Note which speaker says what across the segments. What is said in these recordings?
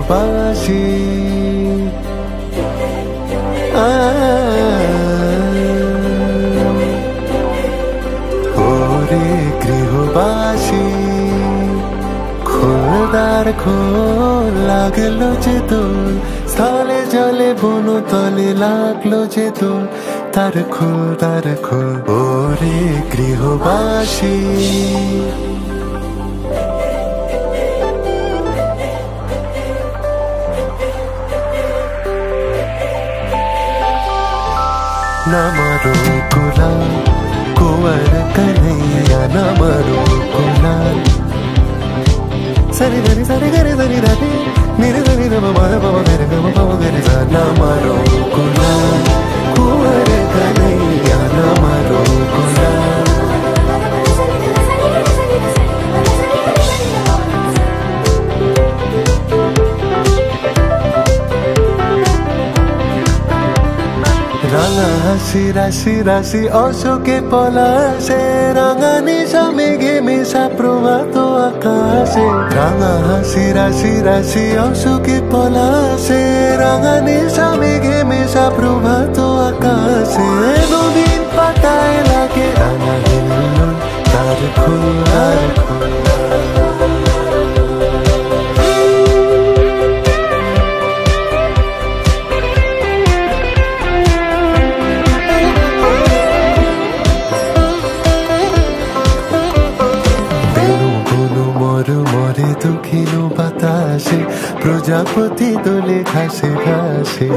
Speaker 1: গৃহবাসী ওরে গৃহবাসী খোলদার খোল লাগলো যে তোর স্থলে জলে বনো তলে লাগলো যে তোর তার খোল ওরে গৃহবাসী ना मारो गुलाल कुंवर कन्हैया ना मारो गुलाल सरी धरी सरी गरे धरी धरी निरे धरी ध म प म गरे ग म प म गरे सा ना मारो गुलाल कुंवर कन्हैया ना मारो गुलाल রাঙা হাসি রাশি রাশি অশোকে পলাশে রাঙা নিশা মেঘে মেশা প্রভাত আকাশে রাঙা হাসি রাশি রাশি অশোকে পলাশে রাঙা নিশা মেঘে মেশা প্রভাত আকাশে নদীন পাতায় লাগে রাঙা হিল্লোল তার খোলার মরে দক্ষিণ বাতাসে প্রজাপতি দোলে ঘাসে ঘাসে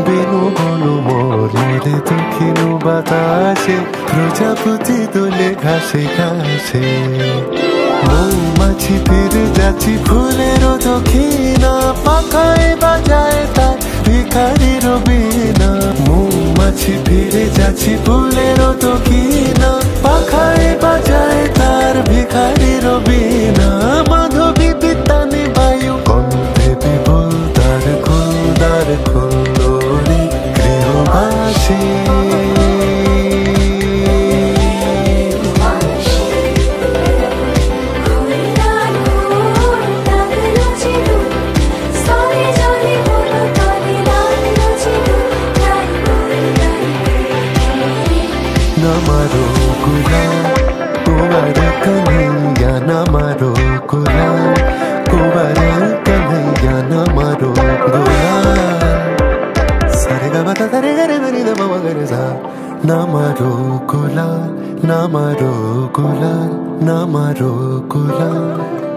Speaker 1: বেনু বনু মরে দক্ষিণ বাতাসে প্রজাপতি দোলে ঘাসে ঘাসে মৌমাছি ফিরে যাচ্ছি ফুলের দক্ষিণা পাখায় বাজায় তার ভিখারির বীণা মৌমাছি ফিরে যাচ্ছি ফুলের দক্ষিণা পাখায় বাজায় তার ভিখারির বীণা মাধবী পিতানি বায়ু কণ্ঠে বিপুল তার খোলোরে গৃহবাসী ना मारो गुलाल कुंवर कन्हैया ना मारो गुलाल कुंवर कन्हैया ना मारो गुलाल सारे गा मा धा रे गा रे ध नि ध म प ग रे सा ना मारो गुलाल ना मारो गुलाल ना मारो गुलाल